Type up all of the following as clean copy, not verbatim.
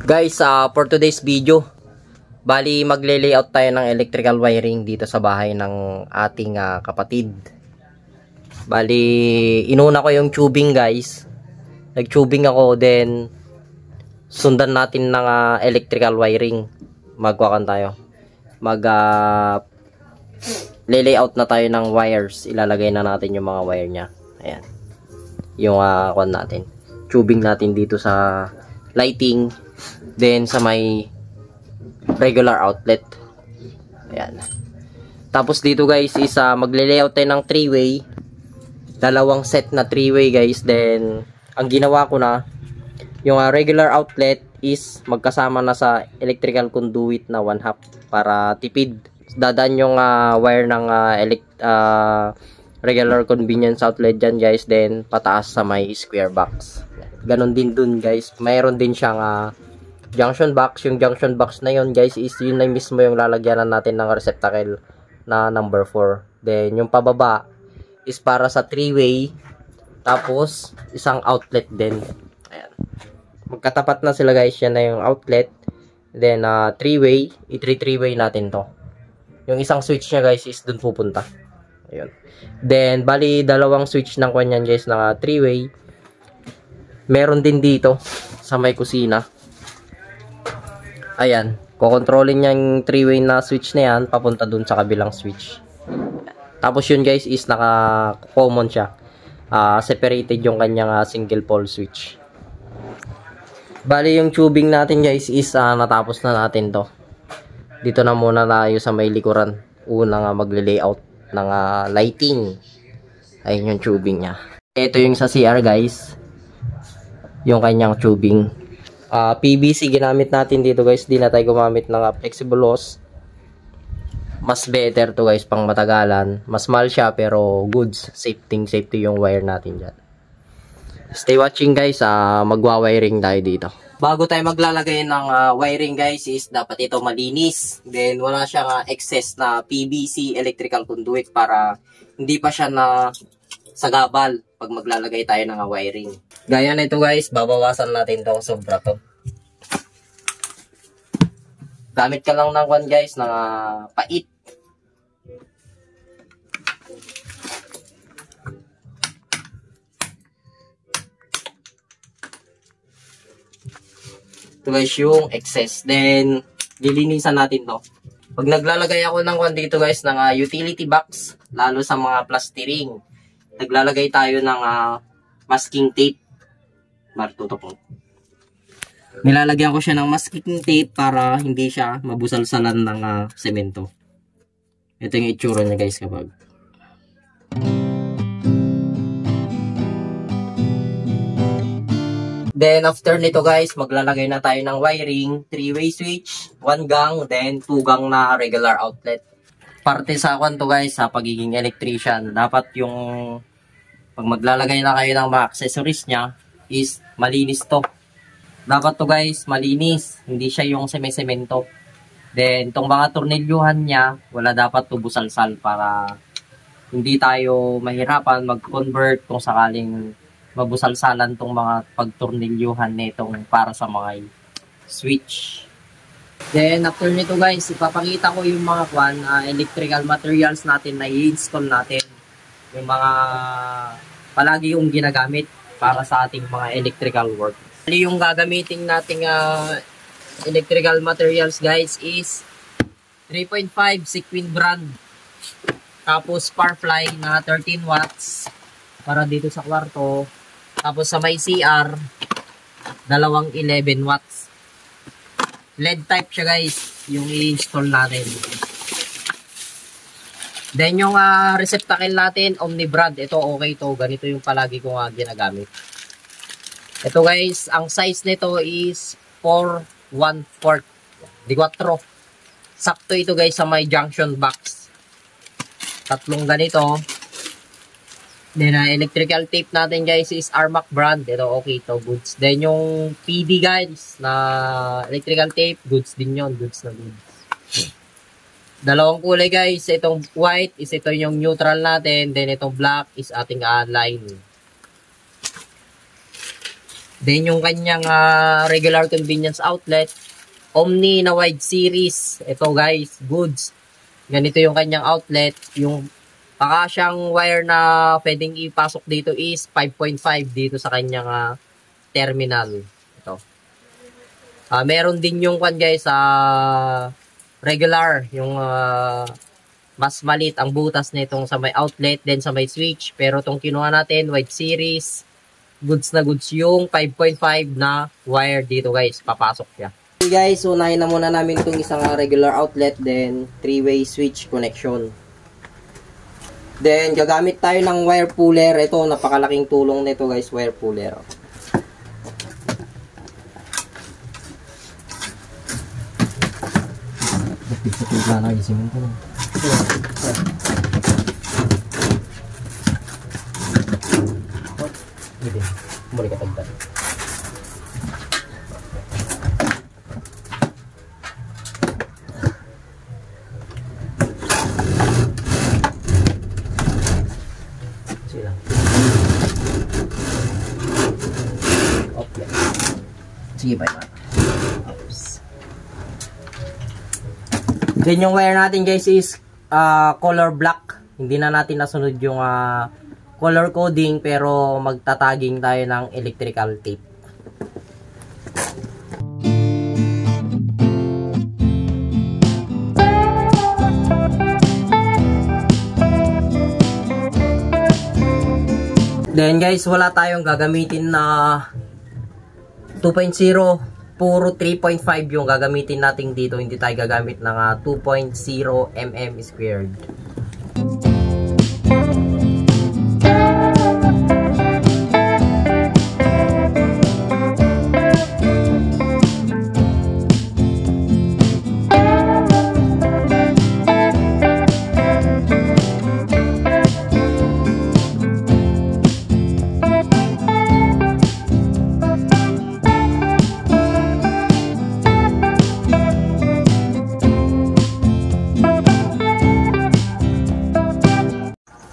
Guys, for today's video, bali magle-layout tayo ng electrical wiring dito sa bahay ng ating kapatid. Bali, inuna ko yung tubing guys. Nag-tubing ako, then sundan natin ng electrical wiring. Magwakan tayo. Layout na tayo ng wires. Ilalagay na natin yung mga wire niya. Ayan. Yung kuan natin. Tubing natin dito sa lighting. Then sa may regular outlet. Ayan. Tapos dito guys is magle-layout tayo ng 3-way. Dalawang set na 3-way guys. Then ang ginawa ko na yung regular outlet is magkasama na sa electrical conduit na 1/2 para tipid. Dadaan yung wire ng regular convenience outlet dyan guys. Then pataas sa may square box. Ganon din dun guys. Mayroon din siyang junction box. Yung junction box na yun guys is yun na mismo yung lalagyanan natin ng receptacle na number 4. Then yung pababa is para sa 3-way. Tapos isang outlet din. Ayan. Magkatapat na sila guys. Yan na yung outlet. Then 3-way. I-3-way natin to. Yung isang switch niya guys is dun pupunta. Ayun. Then bali dalawang switch ng kanyan guys na 3-way. Meron din dito sa may kusina. Ayan. Kukontrolin niya yung 3-way na switch na yan papunta dun sa kabilang switch. Tapos yun guys is naka-common siya. Separated yung kanyang single pole switch. Bali yung tubing natin guys is natapos na natin to. Dito na muna tayo sa may likuran. Una nga magle-layout ng lighting. Ayun yung tubing niya. Ito yung sa CR guys. Yung kanyang tubing. PVC ginamit natin dito guys. Di na tayo gumamit ng flexible hose. Mas better to guys pang matagalan. Mas mahal siya pero goods. Safety yung wire natin dyan. Stay watching guys. Magwa-wiring tayo dito. Bago tayo maglalagay ng wiring guys is dapat ito malinis. Then wala siyang excess na PVC electrical conduit para hindi pa siya na sagabal pag maglalagay tayo ng wiring. Gaya na ito guys, babawasan natin to sobra to. Gamit ka lang ng one guys ng pait. Ito guys yung excess. Then lilinisan natin to. Pag naglalagay ako ng one dito guys ng utility box, lalo sa mga plastering, naglalagay tayo ng masking tape. Martutok mo. Nilalagyan ko siya ng masking tape para hindi siya mabusalsalan ng semento. Ito yung itsura niya guys kapag. Then after nito guys, maglalagay na tayo ng wiring, 3-way switch, 1 gang, then 2 gang na regular outlet. Parte sa kwan to guys sa pagiging electrician. Dapat yung pag maglalagay na kayo ng mga accessories niya is malinis to. Dapat to guys malinis, hindi siya yung semento. Then tong mga tornilyuhan niya, wala dapat to busalsal para hindi tayo mahirapan mag-convert kung sakaling mabusalsalan tong mga pagtornilyuhan nitong para sa mga switch. Then after nito guys, ipapakita ko yung mga electrical materials natin na i-install natin. Yung mga palagi yung ginagamit para sa ating mga electrical work. Yung gagamitin nating electrical materials guys is 3.5 Sequin brand. Tapos Sparkfly na 13 watts para dito sa kwarto. Tapos sa may CR, dalawang 11 watts. LED type siya guys, yung i-install natin. Then yung receptacle natin, Omnibrand. Ito okay to, ganito yung palagi ko ginagamit. Ito guys, ang size nito is 4/1/4. Di 4. Sakto ito guys sa may junction box. Tatlong ganito. Then electrical tape natin guys is Armac brand. Ito okay to, goods. Then yung PD guys na electrical tape, goods din yon, goods na goods. Dalawang kulay guys, itong white is ito yung neutral natin, then itong black is ating line. Then yung kanyang regular convenience outlet, Omni na wide series. Ito guys, goods. Ganito yung kanyang outlet. Yung pakasyang wire na pwedeng ipasok dito is 5.5 dito sa kanyang terminal. Ito. Meron din yung guys, regular, yung mas malit ang butas nitong sa may outlet, then sa may switch. Pero itong kinuha natin, wide series, goods na goods yung 5.5 na wire dito guys, papasok siya. Okay guys, unahin na muna namin itong isang regular outlet, then 3-way switch connection. Then gagamit tayo ng wire puller. Ito, napakalaking tulong nito guys, wire puller. Boleh ka tagtag. Sige lang. Okay. Sige ba? Then yung wire natin guys is color black. Hindi na natin nasunod yung color coding, pero magtataging tayo ng electrical tape. Then guys, wala tayong gagamitin na 2.0, puro 3.5 yung gagamitin natin dito. Hindi tayo gagamit ng 2.0 mm squared.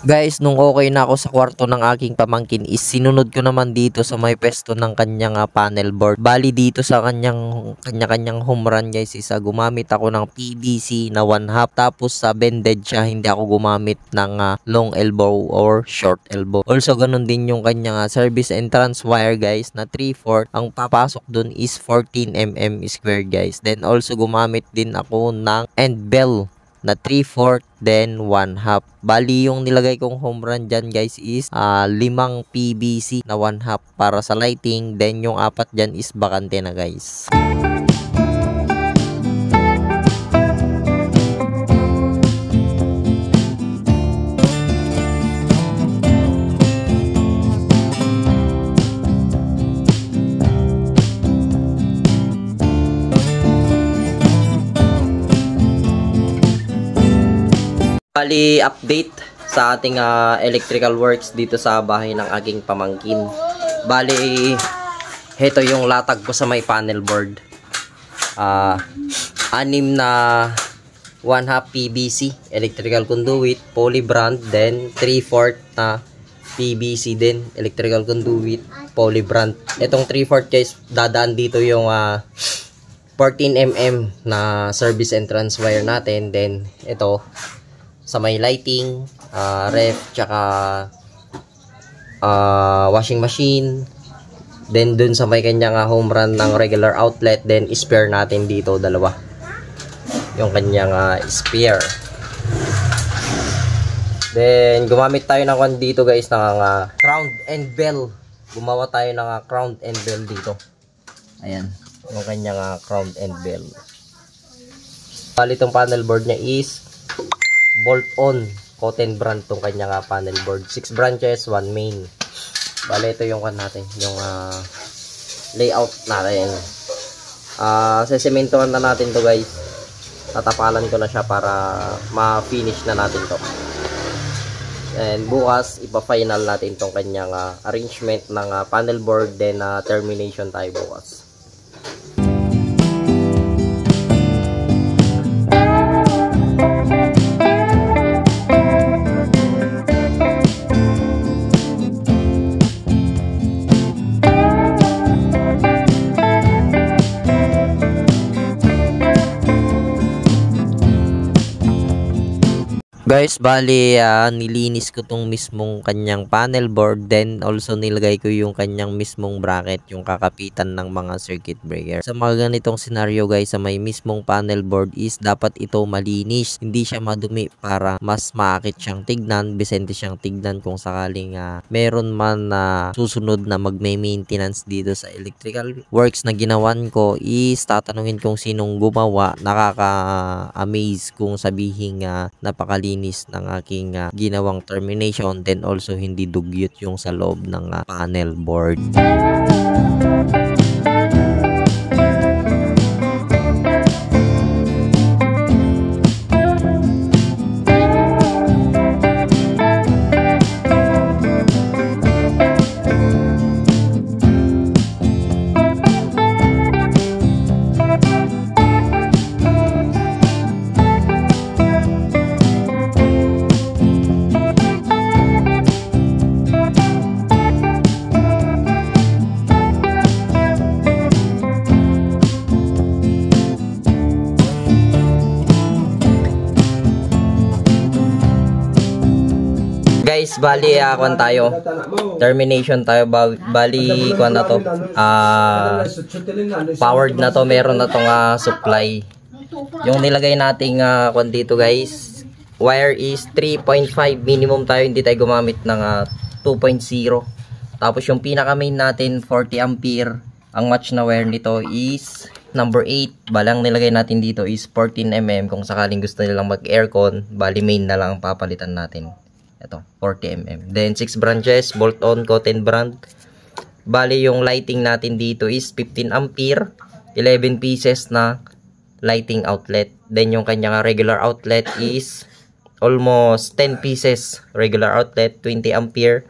Guys, nung okay na ako sa kwarto ng aking pamangkin is sinunod ko naman dito sa may pesto ng kanyang panel board. Bali dito sa kanya-kanyang home run guys is gumamit ako ng PVC na 1/2, tapos sa bended siya, hindi ako gumamit ng long elbow or short elbow. Also ganun din yung kanyang service entrance wire guys na 3/4. Ang papasok dun is 14 mm square guys. Then also gumamit din ako ng end bell na 3/4 then 1/2. Bali yung nilagay kong home run dyan guys is 5 PVC na 1/2 para sa lighting, then yung 4 dyan is bakante na guys. Bali, update sa ating electrical works dito sa bahay ng aking pamangkin. Bali, heto yung latag ko sa may panel board. 6 na 1/2 PVC electrical conduit, polybrand, then 3/4 na PVC din electrical conduit, polybrand. Itong 3/4 guys, dadaan dito yung 14 mm na service entrance wire natin. Then ito sa may lighting, ref, tsaka washing machine. Then dun sa may kanyang home run ng regular outlet, then spare natin dito dalawa. Yung kanyang spare. Then gumamit tayo ng dito guys ng crown and bell. Gumawa tayo ng crown and bell dito. Ayan, yung kanyang crown and bell. Bali itong panel board niya is bolt-on cotton brand tong kanyang panel board. 6 branches, 1 main. Bale, ito yung natin, yung layout natin. Sesementohan na natin to guys. Tatapalan ko na siya para ma-finish na natin to. And bukas, ipa-final natin tong kanyang arrangement ng panel board, then termination tayo bukas. Guys, bali nilinis ko tong mismong kanyang panel board, then also nilagay ko yung kanyang mismong bracket, yung kakapitan ng mga circuit breaker. Sa mga ganitong scenario guys, sa may mismong panel board is dapat ito malinis, hindi siya madumi para mas maakit siyang tignan, bisente siyang tignan kung sakaling meron man na susunod na magme-maintenance dito sa electrical works na ginawan ko, is tatanungin kung sinong gumawa. Nakaka-amaze kung sabihin napakalinis ng aking ginawang termination, then also hindi dugyot yung sa loob ng panel board. Guys, bali kuan tayo. Termination tayo, bali kuan na to. Powered na to, meron na tong supply. Yung nilagay nating kuan dito guys, wire is 3.5 minimum tayo, hindi tayo gumamit ng 2.0. Tapos yung pinaka main natin 40 ampere. Ang match na wire nito is number 8. Balang nilagay natin dito is 14 mm. Kung sakaling gusto nilang mag-aircon, bali main na lang ang papalitan natin. Ito, 40 mm. Then 6 branches, bolt-on, cotton brand. Bali yung lighting natin dito is 15 ampere, 11 pieces na lighting outlet. Then yung kanyang regular outlet is almost 10 pieces regular outlet, 20 ampere.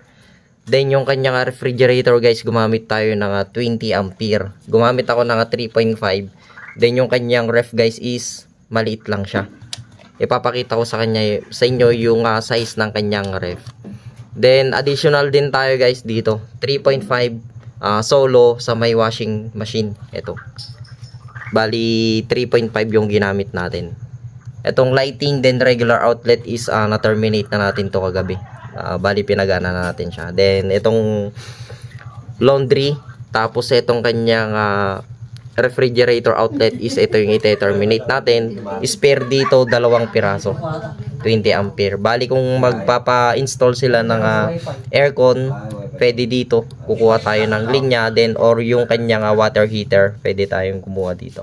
Then yung kanyang refrigerator guys, gumamit tayo ng 20 ampere. Gumamit ako ng 3.5. Then yung kanyang ref guys is maliit lang siya. Ipapakita ko sa inyo yung size ng kanyang ref. Then additional din tayo guys dito, 3.5 solo sa may washing machine. Ito, bali 3.5 yung ginamit natin. Itong lighting then regular outlet is na-terminate na natin to kagabi. Bali pinagana na natin siya. Then itong laundry, tapos itong kanyang refrigerator outlet is ito yung ite-terminate natin. Spare dito 2 piraso, 20 ampere. Bali kung magpapa-install sila ng aircon, pwede dito kukuha tayo ng linya, then or yung kanyang water heater, pwede tayong kumuha dito.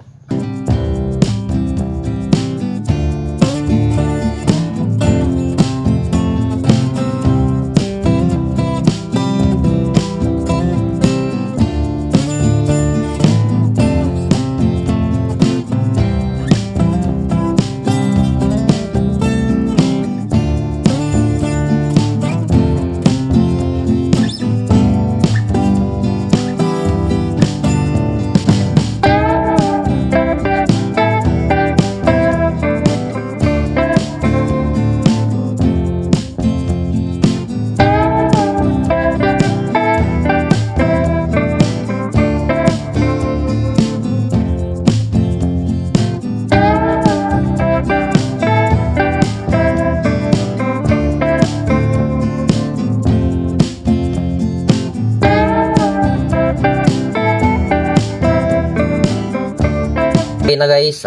Okay na guys,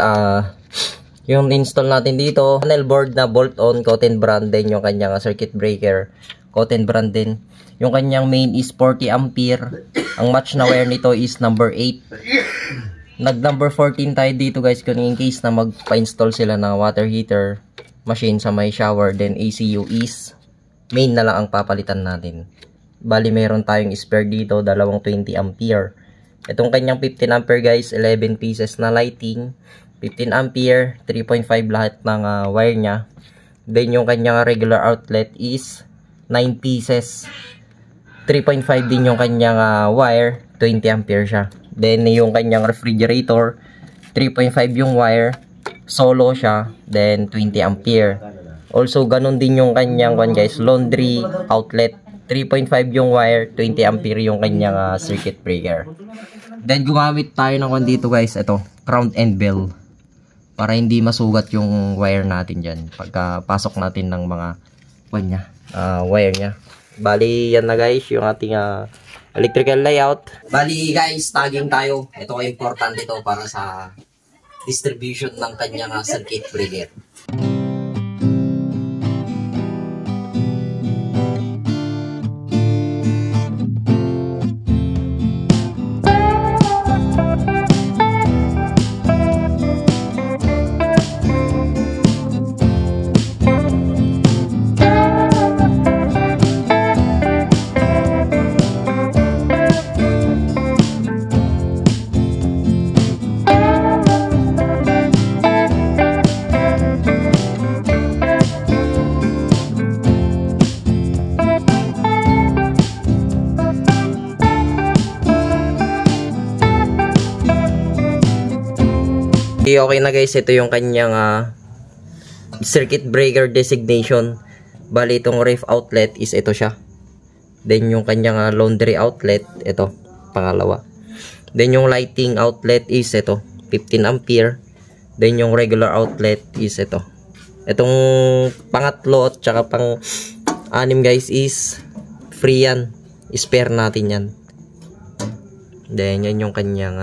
yung install natin dito, panel board na bolt-on, cotton brand din yung kanyang circuit breaker, cotton brand din. Yung kanyang main is 40 ampere. Ang match na wire nito is number 8. Nag number 14 tayo dito guys, kung in case na magpa-install sila ng water heater machine sa may shower, then ECU is main na lang ang papalitan natin. Bali meron tayong spare dito, dalawang 20 ampere. Itong kanyang 15 ampere guys, 11 pieces na lighting, 15 ampere, 3.5 lahat ng wire nya. Then yung kanyang regular outlet is 9 pieces, 3.5 din yung kanyang wire, 20 ampere siya. Then yung kanyang refrigerator, 3.5 yung wire, solo siya, then 20 ampere. Also ganun din yung kanyang guys, laundry outlet, 3.5 yung wire, 20 ampere yung kanyang circuit breaker. Then gumamit tayo ng dito guys, ito, crown and bell. para hindi masugat yung wire natin dyan pagka pasok natin ng mga wire nya. Bali yan na guys yung ating electrical layout. Bali guys, tagging tayo. Ito ay importante to para sa distribution ng kanyang circuit breaker. Okay na guys, ito yung kanyang circuit breaker designation. Bali itong ref outlet is ito siya. Then yung kanyang laundry outlet, ito, pangalawa. Then yung lighting outlet is ito, 15 ampere. Then yung regular outlet is ito. Itong pangatlo at saka pang anim guys is free yan. Spare natin yan. Then yan yung kanyang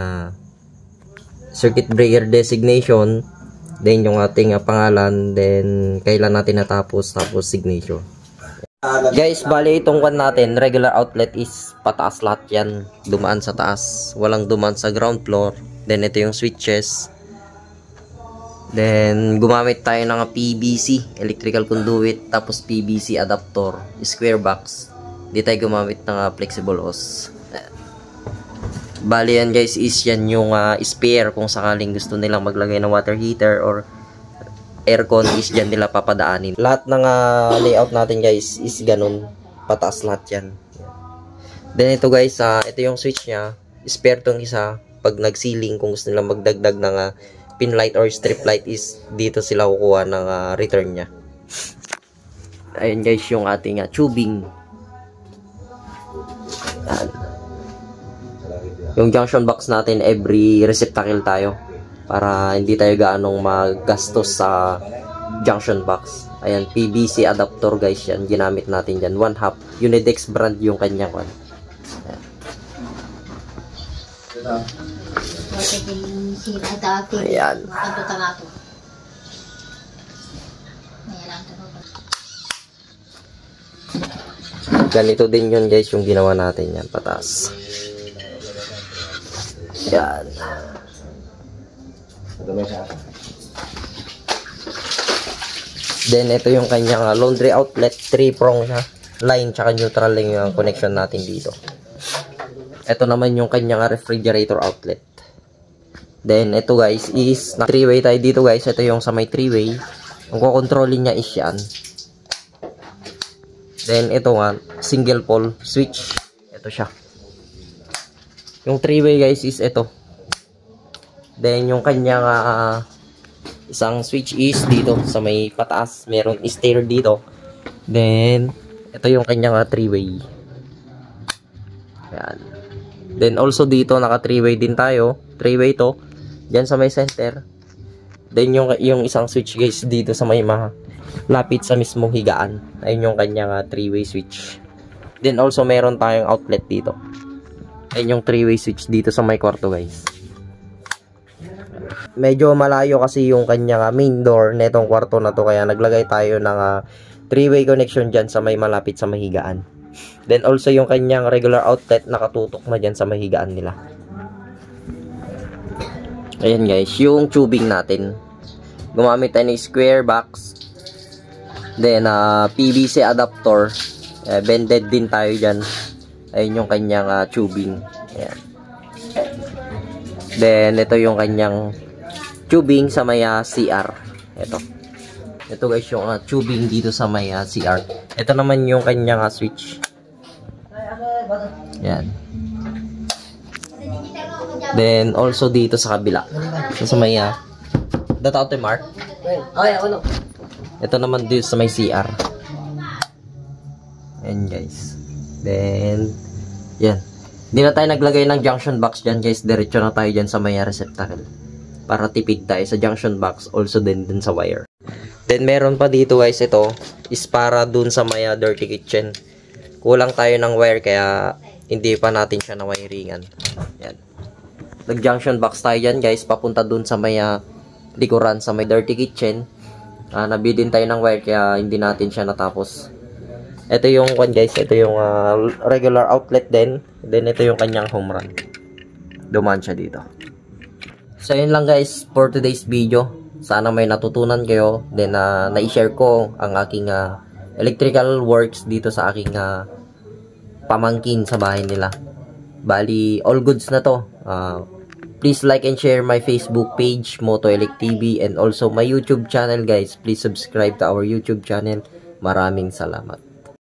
circuit breaker designation, then yung ating pangalan, then kailan natin natapos, tapos signature. Guys, bali itong one natin, regular outlet is pataas lahat yan, dumaan sa taas, walang dumaan sa ground floor. Then ito yung switches, then gumamit tayo ng PVC, electrical conduit, tapos PVC adapter, square box. Di tayo gumamit ng flexible hose. Bali yan guys is yan yung spare kung sakaling gusto nilang maglagay ng water heater or aircon is dyan nila papadaanin. Lahat ng layout natin guys is ganun, pataas lahat yan. Then ito guys, ito yung switch nya, spare tong isa. Pag nag-ceiling, kung gusto nilang magdagdag ng pin light or strip light is dito sila kukuha ng return nya. Ayun guys yung ating tubing. Yung junction box natin, every receptacle tayo para hindi tayo gaanong magastos sa junction box. Ayan, PVC adapter guys yan, ginamit natin dyan, 1/2 Unidex brand yung kanyang one. Ayan. Ganito din yun guys yung ginawa natin yan, pataas. Yan. Then ito yung kanyang laundry outlet, 3-prong siya. Line tsaka neutral lang yung connection natin dito. Ito naman yung kanyang refrigerator outlet. Then ito guys is 3-way tayo dito guys. Ito yung sa may 3-way. Ang kukontrolin niya is yan. Then ito nga, single pole switch. Ito siya. Yung 3-way guys is ito. Then yung kanyang isang switch is dito sa may pataas. Meron stair dito. Then ito yung kanyang 3-way. Ayan. Then also dito naka 3-way din tayo. 3-way to. Diyan sa may center. Then yung isang switch guys dito sa may lapit sa mismong higaan. Ayun yung kanyang 3-way switch. Then also meron tayong outlet dito. Ayun yung 3-way switch dito sa may kwarto guys. Medyo malayo kasi yung kanyang main door netong kwarto na to, kaya naglagay tayo ng 3-way connection dyan sa may malapit sa mahigaan. Then also yung kanyang regular outlet nakatutok na dyan sa mahigaan nila. Ayan guys, yung tubing natin. Gumamit tayo ng square box. Then PVC adapter. Bended din tayo dyan. Ayun yung kanyang tubing. Ayan. Then ito yung kanyang tubing sa may CR. Ito guys yung tubing dito sa may CR. Ito naman yung kanyang switch. Ayan. Then also dito sa kabila. Sa may data auto mark. Ito naman dito sa may CR. Ayan guys. Then yan. Hindi na tayo naglagay ng junction box dyan guys. Diretso na tayo dyan sa may receptacle. para tipid tayo sa junction box, also din sa wire. Then meron pa dito guys, ito is para dun sa may dirty kitchen. Kulang tayo ng wire kaya hindi pa natin siya na wiringan. Yan. Nag-junction box tayo dyan guys, papunta dun sa may likuran sa may dirty kitchen. Nabidin tayo ng wire kaya hindi natin siya natapos. Ito yung guys, ito yung regular outlet din. Then ito yung kanyang home run. Dumaan siya dito. So yun lang guys for today's video. Sana may natutunan kayo. Then na-share ko ang aking electrical works dito sa aking pamangkin sa bahay nila. Bali, all goods na to. Please like and share my Facebook page, Moto Elec TV, and also my YouTube channel guys. Please subscribe to our YouTube channel. Maraming salamat.